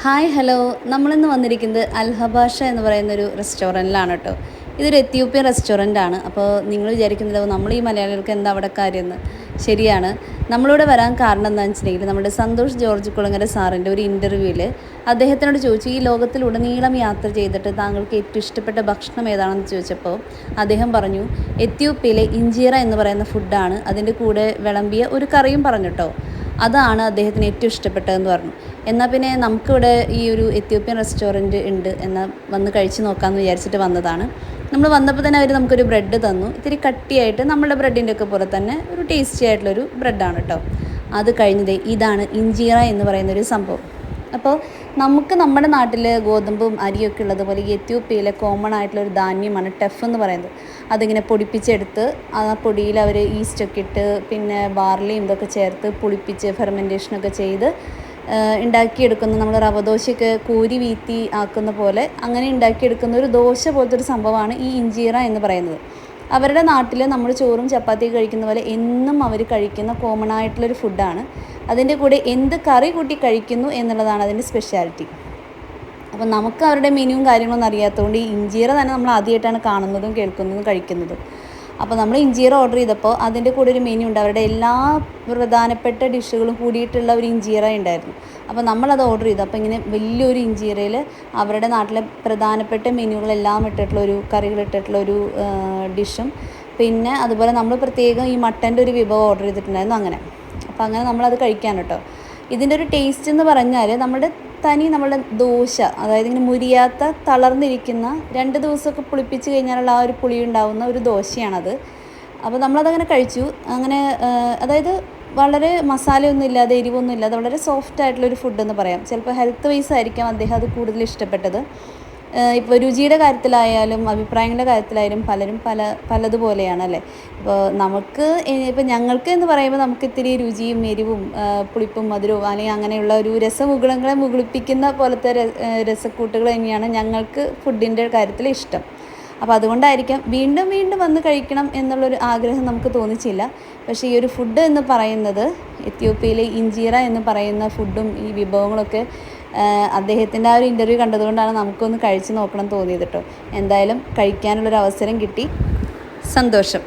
Hi hello, നമ്മളിന്ന് വന്നിരിക്കുന്നത് അൽഹബാഷ എന്ന് പറയുന്നൊരു റെസ്റ്റോറൻറ്റിലാണ് കേട്ടോ. ഇതൊരു എത്യോപ്യൻ റെസ്റ്റോറൻ്റാണ്. അപ്പോൾ നിങ്ങൾ വിചാരിക്കുന്നത് നമ്മൾ ഈ മലയാളികൾക്ക് എന്താ അവിടെ കാര്യമെന്ന്. ശരിയാണ്, നമ്മളിവിടെ വരാൻ കാരണം എന്താണെന്ന് വെച്ചിട്ടുണ്ടെങ്കിൽ നമ്മുടെ സന്തോഷ് ജോർജ് കുളങ്ങര സാറിൻ്റെ ഒരു ഇൻ്റർവ്യൂവിൽ അദ്ദേഹത്തിനോട് ചോദിച്ചു, ഈ ലോകത്തിലുടനീളം യാത്ര ചെയ്തിട്ട് താങ്കൾക്ക് ഏറ്റവും ഇഷ്ടപ്പെട്ട ഭക്ഷണം ഏതാണെന്ന് ചോദിച്ചപ്പോൾ അദ്ദേഹം പറഞ്ഞു എത്യോപ്യയിലെ ഇഞ്ചീറ എന്ന് പറയുന്ന ഫുഡാണ്. അതിൻ്റെ കൂടെ വിളമ്പിയ ഒരു കറിയും പറഞ്ഞു കേട്ടോ. അതാണ് അദ്ദേഹത്തിന് ഏറ്റവും ഇഷ്ടപ്പെട്ടതെന്ന് പറഞ്ഞു. എന്നാൽ പിന്നെ നമുക്കിവിടെ ഈ ഒരു എത്യോപ്യൻ റെസ്റ്റോറൻറ്റ് ഉണ്ട്, എന്നാൽ വന്ന് കഴിച്ച് നോക്കാമെന്ന് വിചാരിച്ചിട്ട് വന്നതാണ്. നമ്മൾ വന്നപ്പോൾ തന്നെ അവർ നമുക്കൊരു ബ്രെഡ് തന്നു. ഇത്തിരി കട്ടിയായിട്ട് നമ്മുടെ ബ്രെഡിൻ്റെ ഒക്കെ പോലെ തന്നെ ഒരു ടേസ്റ്റി ആയിട്ടുള്ളൊരു ബ്രെഡാണ് കേട്ടോ. അത് കഴിഞ്ഞത് ഇതാണ് ഇഞ്ചീറ എന്ന് പറയുന്നൊരു സംഭവം. അപ്പോൾ നമുക്ക് നമ്മുടെ നാട്ടിൽ ഗോതമ്പും അരിയൊക്കെ ഉള്ളതുപോലെ ഈ എത്യോപ്യയിലെ കോമൺ ആയിട്ടുള്ളൊരു ധാന്യമാണ് ടെഫ് എന്ന് പറയുന്നത്. അതിങ്ങനെ പൊടിപ്പിച്ചെടുത്ത് ആ പൊടിയിൽ അവർ ഈസ്റ്റൊക്കെ ഇട്ട് പിന്നെ ബാർലിയും ഇതൊക്കെ ചേർത്ത് പുളിപ്പിച്ച് ഫെർമെൻറ്റേഷനൊക്കെ ചെയ്ത് ഉണ്ടാക്കിയെടുക്കുന്ന, നമ്മൾ റവ ദോശയൊക്കെ കൂരി വീത്തി ആക്കുന്ന പോലെ അങ്ങനെ ഉണ്ടാക്കിയെടുക്കുന്ന ഒരു ദോശ പോലത്തെ ഒരു സംഭവമാണ് ഈ ഇഞ്ചീറ എന്ന് പറയുന്നത്. അവരുടെ നാട്ടിൽ നമ്മൾ ചോറും ചപ്പാത്തിയൊക്കെ കഴിക്കുന്ന പോലെ എന്നും അവർ കഴിക്കുന്ന കോമൺ ആയിട്ടുള്ളൊരു ഫുഡാണ്. അതിൻ്റെ കൂടെ എന്ത് കറി കൂട്ടി കഴിക്കുന്നു എന്നുള്ളതാണ് അതിൻ്റെ സ്പെഷ്യാലിറ്റി. അപ്പം നമുക്ക് അവരുടെ മെനുവും കാര്യങ്ങളൊന്നും അറിയാത്തതുകൊണ്ട് ഈ ഇഞ്ചീറ തന്നെ നമ്മൾ ആദ്യമായിട്ടാണ് കാണുന്നതും കേൾക്കുന്നതും കഴിക്കുന്നതും. അപ്പോൾ നമ്മൾ ഇഞ്ചീറ ഓർഡർ ചെയ്തപ്പോൾ അതിൻ്റെ കൂടെ ഒരു മെനു ഉണ്ട്. അവരുടെ എല്ലാ പ്രധാനപ്പെട്ട ഡിഷുകളും കൂടിയിട്ടുള്ള ഒരു ഇഞ്ചീറ ഉണ്ടായിരുന്നു. അപ്പോൾ നമ്മളത് ഓർഡർ ചെയ്തു. അപ്പോൾ ഇങ്ങനെ വലിയൊരു ഇഞ്ചീറയിൽ അവരുടെ നാട്ടിലെ പ്രധാനപ്പെട്ട മെനുകളെല്ലാം ഇട്ടിട്ടുള്ളൊരു കറികളിട്ടിട്ടുള്ളൊരു ഡിഷും പിന്നെ അതുപോലെ നമ്മൾ പ്രത്യേകം ഈ മട്ടൻ്റെ ഒരു വിഭവം ഓർഡർ ചെയ്തിട്ടുണ്ടായിരുന്നു. അപ്പോൾ അങ്ങനെ നമ്മളത് കഴിക്കാൻ കേട്ടോ. ഇതിൻ്റെ ഒരു ടേസ്റ്റ് എന്ന് പറഞ്ഞാൽ നമ്മളുടെ ദോശ, അതായത് ഇങ്ങനെ മുരിയാത്ത തളർന്നിരിക്കുന്ന 2 ദിവസമൊക്കെ പുളിപ്പിച്ച് കഴിഞ്ഞാലുള്ള ആ ഒരു പുളി ഉണ്ടാവുന്ന ഒരു ദോശയാണത്. അപ്പോൾ നമ്മളതങ്ങനെ കഴിച്ചു. അങ്ങനെ അതായത് വളരെ മസാലയൊന്നും ഇല്ലാതെ എരിവൊന്നും ഇല്ലാതെ വളരെ സോഫ്റ്റ് ആയിട്ടുള്ളൊരു ഫുഡെന്ന് പറയാം. ചിലപ്പോൾ ഹെൽത്ത് വൈസ് ആയിരിക്കാം അദ്ദേഹം അത് കൂടുതൽ ഇഷ്ടപ്പെട്ടത്. ഇപ്പോൾ രുചിയുടെ കാര്യത്തിലായാലും അഭിപ്രായങ്ങളുടെ കാര്യത്തിലായാലും പലരും പലതുപോലെയാണ് അല്ലേ. ഇപ്പോൾ ഞങ്ങൾക്ക് എന്ന് പറയുമ്പോൾ നമുക്ക് ഇത്തിരി രുചിയും എരിവും പുളിപ്പും മധുരവും അല്ലെങ്കിൽ അങ്ങനെയുള്ള ഒരു രസമുകുളങ്ങളെ മുകുളിപ്പിക്കുന്ന പോലത്തെ രസക്കൂട്ടുകൾ തന്നെയാണ് ഞങ്ങൾക്ക് ഫുഡിൻ്റെ കാര്യത്തിൽ ഇഷ്ടം. അപ്പോൾ അതുകൊണ്ടായിരിക്കാം വീണ്ടും വീണ്ടും വന്ന് കഴിക്കണം എന്നുള്ളൊരു ആഗ്രഹം നമുക്ക് തോന്നിച്ചില്ല. പക്ഷേ ഈ ഒരു ഫുഡ് എന്ന് പറയുന്നത് എത്യോപ്യയിലെ ഇഞ്ചീറ എന്ന് പറയുന്ന ഫുഡും ഈ വിഭവങ്ങളൊക്കെ അദ്ദേഹത്തിൻ്റെ ആ ഒരു ഇൻ്റർവ്യൂ കണ്ടതുകൊണ്ടാണ് നമുക്കൊന്ന് കഴിച്ച് നോക്കണം തോന്നിയത് കേട്ടോ. എന്തായാലും കഴിക്കാനുള്ളൊരു അവസരം കിട്ടി, സന്തോഷം.